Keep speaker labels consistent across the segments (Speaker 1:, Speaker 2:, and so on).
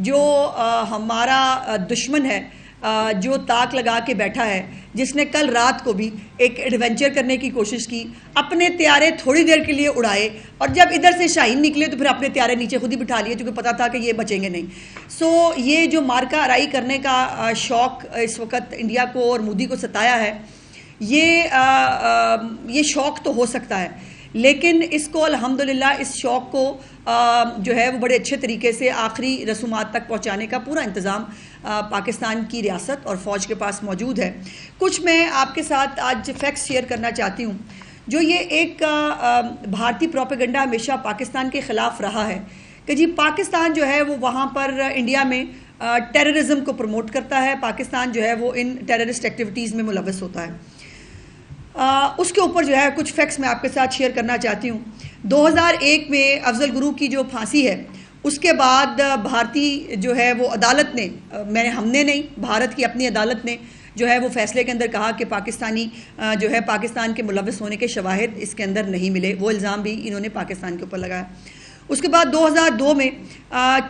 Speaker 1: جو ہمارا دشمن ہے، جو تاک لگا کے بیٹھا ہے، جس نے کل رات کو بھی ایک ایڈونچر کرنے کی کوشش کی، اپنے طیارے تھوڑی دیر کے لیے اڑائے، اور جب ادھر سے شاہین نکلے تو پھر اپنے طیارے نیچے خود ہی بٹھا لیے، کیونکہ پتہ تھا کہ یہ بچیں گے نہیں۔ یہ جو مارکہ آرائی کرنے کا شوق اس وقت انڈیا کو اور مودی کو ستایا ہے، یہ شوق تو ہو سکتا ہے، لیکن اس کو الحمدللہ اس شوق کو جو ہے وہ بڑے اچھے طریقے سے آخری رسومات تک پہنچانے کا پورا انتظام پاکستان کی ریاست اور فوج کے پاس موجود ہے۔ کچھ میں آپ کے ساتھ آج فیکٹس شیئر کرنا چاہتی ہوں۔ جو یہ ایک بھارتی پروپیگنڈا ہمیشہ پاکستان کے خلاف رہا ہے کہ جی پاکستان جو ہے وہ وہاں پر انڈیا میں ٹیررزم کو پروموٹ کرتا ہے، پاکستان جو ہے وہ ان ٹیررسٹ ایکٹیویٹیز میں ملوث ہوتا ہے۔ اس کے اوپر جو ہے کچھ فیکٹس میں آپ کے ساتھ شیئر کرنا چاہتی ہوں۔ 2001 میں افضل گرو کی جو پھانسی ہے، اس کے بعد بھارتی جو ہے وہ عدالت نے، ہم نے نہیں، بھارت کی اپنی عدالت نے جو ہے وہ فیصلے کے اندر کہا کہ پاکستانی جو ہے پاکستان کے ملوث ہونے کے شواہد اس کے اندر نہیں ملے، وہ الزام بھی انہوں نے پاکستان کے اوپر لگایا۔ اس کے بعد 2002 میں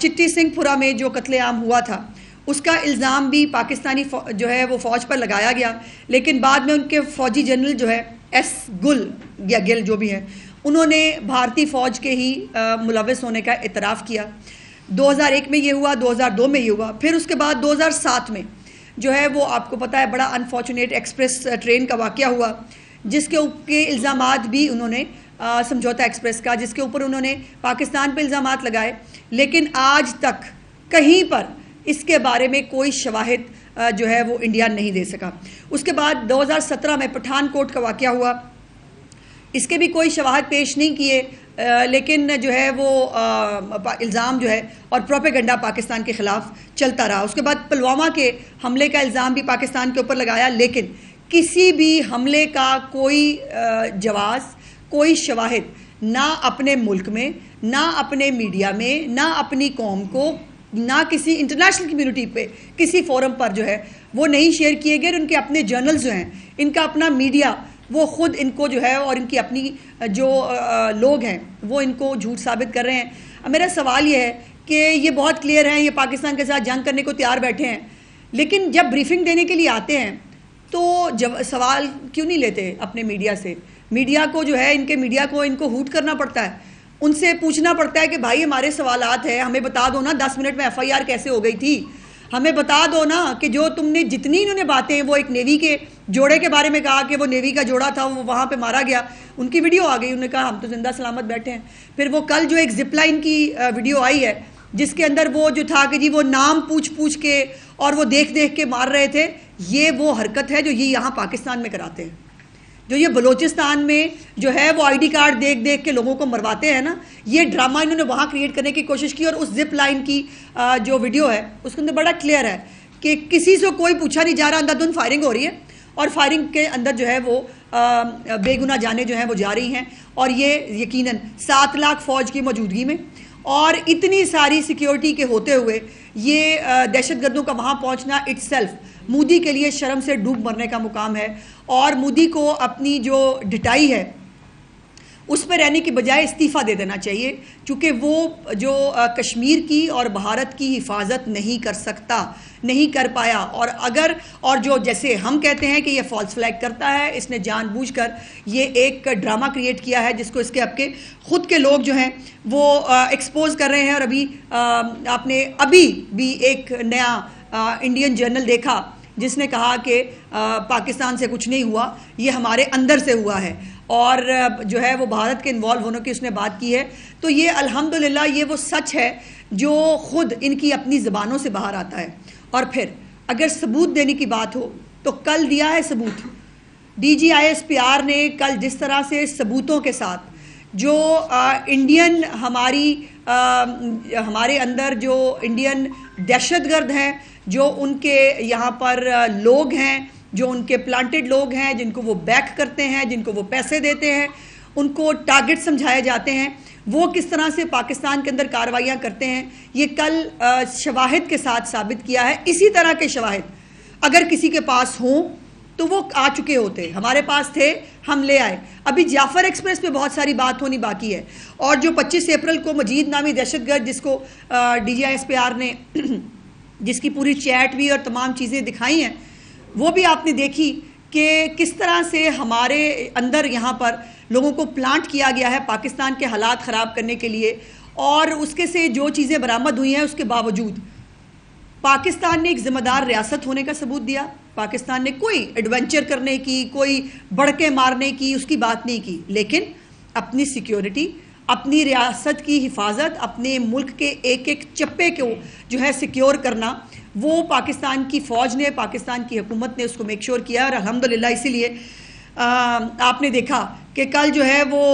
Speaker 1: چٹی سنگھ پورہ میں جو قتل عام ہوا تھا، اس کا الزام بھی پاکستانی جو ہے وہ فوج پر لگایا گیا، لیکن بعد میں ان کے فوجی جنرل جو ہے ایس گل یا گل جو بھی ہے، انہوں نے بھارتی فوج کے ہی ملوث ہونے کا اعتراف کیا۔ 2001 میں یہ ہوا، 2002 میں یہ ہوا، پھر اس کے بعد 2007 میں جو ہے وہ آپ کو پتہ ہے بڑا انفارچونیٹ ایکسپریس ٹرین کا واقعہ ہوا، جس کے الزامات بھی انہوں نے سمجھوتا ایکسپریس کا، جس کے اوپر انہوں نے پاکستان پہ الزامات لگائے، لیکن آج تک کہیں پر اس کے بارے میں کوئی شواہد جو ہے وہ انڈیا نہیں دے سکا۔ اس کے بعد 2017 میں پٹھان کوٹ کا واقعہ ہوا، اس کے بھی کوئی شواہد پیش نہیں کیے، لیکن جو ہے وہ الزام جو ہے اور پروپیگنڈا پاکستان کے خلاف چلتا رہا۔ اس کے بعد پلوامہ کے حملے کا الزام بھی پاکستان کے اوپر لگایا، لیکن کسی بھی حملے کا کوئی جواز، کوئی شواہد نہ اپنے ملک میں، نہ اپنے میڈیا میں، نہ اپنی قوم کو، نہ کسی انٹرنیشنل کمیونٹی پہ کسی فورم پر جو ہے وہ نہیں شیئر کیے گئے۔ ان کے اپنے جرنلز جو ہیں، ان کا اپنا میڈیا، وہ خود ان کو جو ہے اور ان کی اپنی جو لوگ ہیں وہ ان کو جھوٹ ثابت کر رہے ہیں۔ میرا سوال یہ ہے کہ یہ بہت کلیئر ہے، یہ پاکستان کے ساتھ جنگ کرنے کو تیار بیٹھے ہیں، لیکن جب بریفنگ دینے کے لیے آتے ہیں تو سوال کیوں نہیں لیتے اپنے میڈیا سے؟ میڈیا کو جو ہے، ان کے میڈیا کو ان کو ہوٹ کرنا پڑتا ہے، ان سے پوچھنا پڑتا ہے کہ بھائی ہمارے سوالات ہیں، ہمیں بتا دو نا 10 منٹ میں ایف آئی آر کیسے ہو گئی تھی، ہمیں بتا دو نا کہ جو تم نے جتنی انہوں نے باتیں، وہ ایک نیوی کے جوڑے کے بارے میں کہا کہ وہ نیوی کا جوڑا تھا، وہ وہاں پہ مارا گیا، ان کی ویڈیو آ گئی، انہوں نے کہا ہم تو زندہ سلامت بیٹھے ہیں۔ پھر وہ کل جو ایک زپ لائن کی ویڈیو آئی ہے، جس کے اندر وہ جو تھا کہ جی وہ نام پوچھ کے اور وہ دیکھ کے مار رہے تھے، یہ وہ حرکت ہے جو یہ یہاں پاکستان میں کراتے ہیں، جو یہ بلوچستان میں جو ہے وہ آئی ڈی کارڈ دیکھ کے لوگوں کو مرواتے ہیں نا، یہ ڈرامہ انہوں نے وہاں کریٹ کرنے کی کوشش کی۔ اور اس زپ لائن کی جو ویڈیو ہے اس کے اندر بڑا کلیئر ہے کہ کسی سے کوئی پوچھا نہیں جا رہا، اندھا دھند فائرنگ ہو رہی ہے، اور فائرنگ کے اندر جو ہے وہ بے گناہ جانیں جو ہیں وہ جا رہی ہیں، اور یہ یقیناً 7 لاکھ فوج کی موجودگی میں اور اتنی ساری سیکیورٹی کے ہوتے ہوئے یہ دہشت گردوں کا وہاں پہنچنا اٹ سیلف مودی کے لیے شرم سے ڈوب مرنے کا مقام ہے، اور مودی کو اپنی جو ڈٹائی ہے اس پہ رہنے کی بجائے استعفیٰ دے دینا چاہیے، کیونکہ وہ جو کشمیر کی اور بھارت کی حفاظت نہیں کر سکتا، نہیں کر پایا، اور جو جیسے ہم کہتے ہیں کہ یہ فالس فلیگ کرتا ہے، اس نے جان بوجھ کر یہ ایک ڈرامہ کریٹ کیا ہے، جس کو اس کے خود کے لوگ جو ہیں وہ ایکسپوز کر رہے ہیں۔ اور آپ نے ابھی بھی ایک نیا انڈین جرنل دیکھا جس نے کہا کہ پاکستان سے کچھ نہیں ہوا، یہ ہمارے اندر سے ہوا ہے، اور جو ہے وہ بھارت کے انوالو ہونے کی اس نے بات کی ہے۔ تو یہ الحمدللہ یہ وہ سچ ہے جو خود ان کی اپنی زبانوں سے باہر آتا ہے۔ اور پھر اگر ثبوت دینے کی بات ہو تو کل دیا ہے ثبوت، D G I S P R نے کل جس طرح سے ثبوتوں کے ساتھ جو انڈین ہمارے اندر جو انڈین دہشت گرد ہیں، جو ان کے یہاں پر لوگ ہیں، جو ان کے پلانٹڈ لوگ ہیں، جن کو وہ بیک کرتے ہیں، جن کو وہ پیسے دیتے ہیں، ان کو ٹارگٹ سمجھائے جاتے ہیں، وہ کس طرح سے پاکستان کے اندر کارروائیاں کرتے ہیں، یہ کل شواہد کے ساتھ ثابت کیا ہے۔ اسی طرح کے شواہد اگر کسی کے پاس ہوں تو وہ آ چکے ہوتے, ہمارے پاس تھے, ہم لے آئے. ابھی جعفر ایکسپریس پہ بہت ساری بات ہونی باقی ہے, اور جو 25 اپریل کو مجید نامی دہشت گرد جس کو DGI-SPR نے جس کی پوری چیٹ بھی اور تمام چیزیں دکھائی ہیں, وہ بھی آپ نے دیکھی کہ کس طرح سے ہمارے اندر یہاں پر لوگوں کو پلانٹ کیا گیا ہے پاکستان کے حالات خراب کرنے کے لیے, اور اس کے سے جو چیزیں برآمد ہوئی ہیں اس کے باوجود پاکستان نے ایک ذمہ دار ریاست ہونے کا ثبوت دیا. پاکستان نے کوئی ایڈونچر کرنے کی, کوئی بڑھ کے مارنے کی اس کی بات نہیں کی, لیکن اپنی سیکیورٹی, اپنی ریاست کی حفاظت, اپنے ملک کے ایک ایک چپے کو جو ہے سیکیور کرنا, وہ پاکستان کی فوج نے, پاکستان کی حکومت نے اس کو میک شور کیا. اور الحمدللہ اسی لیے آپ نے دیکھا کہ کل جو ہے وہ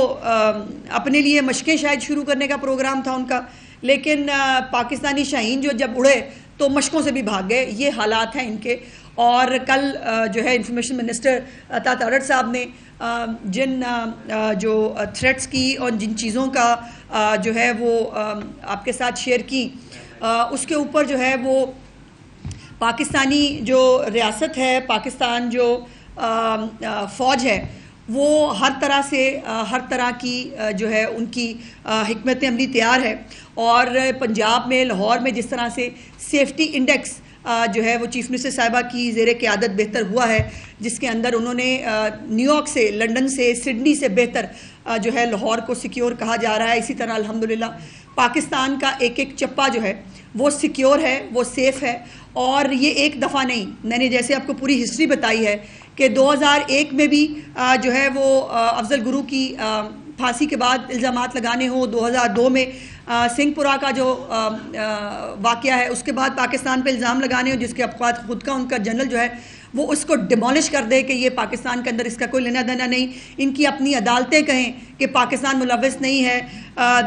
Speaker 1: اپنے لیے مشقیں شاید شروع کرنے کا پروگرام تھا ان کا, لیکن پاکستانی شاہین جو جب اڑے تو مشقوں سے بھی بھاگ گئے. یہ حالات ہیں ان کے. اور کل جو ہے انفارمیشن منسٹر عطا تارڑ صاحب نے جن جو تھریٹس کی اور جن چیزوں کا جو ہے وہ آپ کے ساتھ شیئر کی, اس کے اوپر جو ہے وہ پاکستانی جو ریاست ہے, پاکستان جو فوج ہے, وہ ہر طرح سے ہر طرح کی جو ہے ان کی حکمت عملی تیار ہے. اور پنجاب میں, لاہور میں جس طرح سے سیفٹی انڈیکس جو ہے وہ چیف منسٹر صاحبہ کی زیر قیادت بہتر ہوا ہے, جس کے اندر انہوں نے نیو یارک سے, لنڈن سے, سڈنی سے بہتر جو ہے لاہور کو سیکیور کہا جا رہا ہے. اسی طرح الحمدللہ پاکستان کا ایک ایک چپا جو ہے وہ سیکیور ہے, وہ سیف ہے. اور یہ ایک دفعہ نہیں, میں نے جیسے آپ کو پوری ہسٹری بتائی ہے کہ 2001 میں بھی جو ہے وہ افضل گرو کی پھانسی کے بعد الزامات لگانے ہوں, 2002 میں سنگھ پورہ کا جو واقعہ ہے اس کے بعد پاکستان پہ الزام لگانے ہوں, جس کے افقات خود کا ان کا جنرل جو ہے وہ اس کو ڈیمولش کر دے کہ یہ پاکستان کے اندر اس کا کوئی لینا دینا نہیں. ان کی اپنی عدالتیں کہیں کہ پاکستان ملوث نہیں ہے.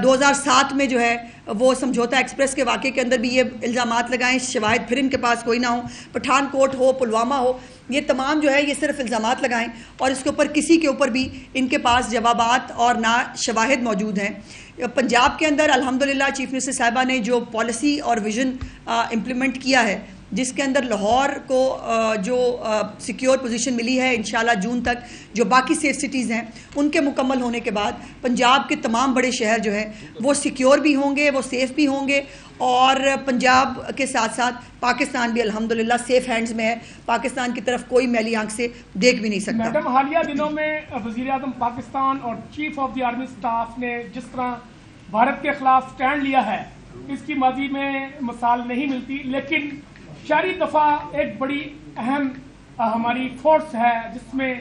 Speaker 1: 2007 میں جو ہے وہ سمجھوتا ایکسپریس کے واقعے کے اندر بھی یہ الزامات لگائیں, شواہد پھر ان کے پاس کوئی نہ ہو. پٹھان کوٹ ہو, پلوامہ ہو, یہ تمام جو ہے یہ صرف الزامات لگائیں, اور اس کے اوپر کسی کے اوپر بھی ان کے پاس جوابات اور نہ شواہد موجود ہیں. پنجاب کے اندر الحمدللہ چیف منسٹر صاحبہ نے جو پالیسی اور ویژن امپلیمنٹ کیا ہے, جس کے اندر لاہور کو جو سیکیور پوزیشن ملی ہے, انشاءاللہ جون تک جو باقی سیف سٹیز ہیں ان کے مکمل ہونے کے بعد پنجاب کے تمام بڑے شہر جو ہیں وہ سیکیور بھی ہوں گے, وہ سیف بھی ہوں گے. اور پنجاب کے ساتھ ساتھ پاکستان بھی الحمدللہ سیف ہینڈز میں ہے, پاکستان کی طرف کوئی میلی آنکھ سے دیکھ بھی نہیں سکتا.
Speaker 2: میڈم, حالیہ دنوں میں وزیر اعظم پاکستان اور chief of the army staff نے جس طرح بھارت کے خلاف سٹینڈ لیا ہے, اس کی ماضی میں مثال نہیں ملتی, لیکن شہری دفاع ایک بڑی اہم ہماری فورس ہے جس میں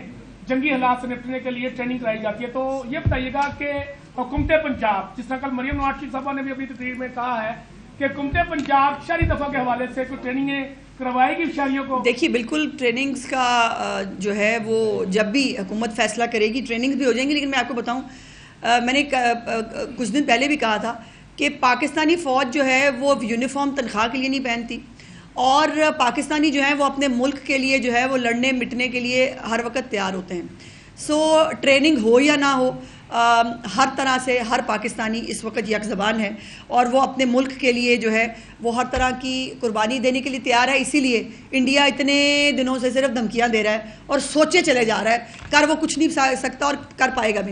Speaker 2: جنگی حالات سے نپٹنے کے لیے ٹریننگ کرائی جاتی ہے. تو یہ بتائیے گا کہ حکومت پنجاب, جس طرح کل مریم نواز شریف صاحبہ نے بھی اپنی تقریر میں کہا ہے کہ حکومت پنجاب شہری دفاع کے حوالے سے کوئی ٹریننگیں کروائے گی شہریوں کو؟
Speaker 1: دیکھیے بالکل ٹریننگز کا جو ہے وہ جب بھی حکومت فیصلہ کرے گی ٹریننگز بھی ہو جائیں گی. لیکن میں آپ کو بتاؤں, میں نے کچھ دن پہلے بھی کہا تھا کہ پاکستانی فوج جو ہے وہ یونیفارم تنخواہ کے لیے نہیں پہنتی, اور پاکستانی جو ہیں وہ اپنے ملک کے لیے جو ہے وہ لڑنے مٹنے کے لیے ہر وقت تیار ہوتے ہیں. سو ٹریننگ ہو یا نہ ہو, ہر طرح سے ہر پاکستانی اس وقت یک زبان ہے, اور وہ اپنے ملک کے لیے جو ہے وہ ہر طرح کی قربانی دینے کے لیے تیار ہے. اسی لیے انڈیا اتنے دنوں سے صرف دھمکیاں دے رہا ہے اور سوچے چلے جا رہا ہے, کر وہ کچھ نہیں سکتا اور کر پائے گا بھی.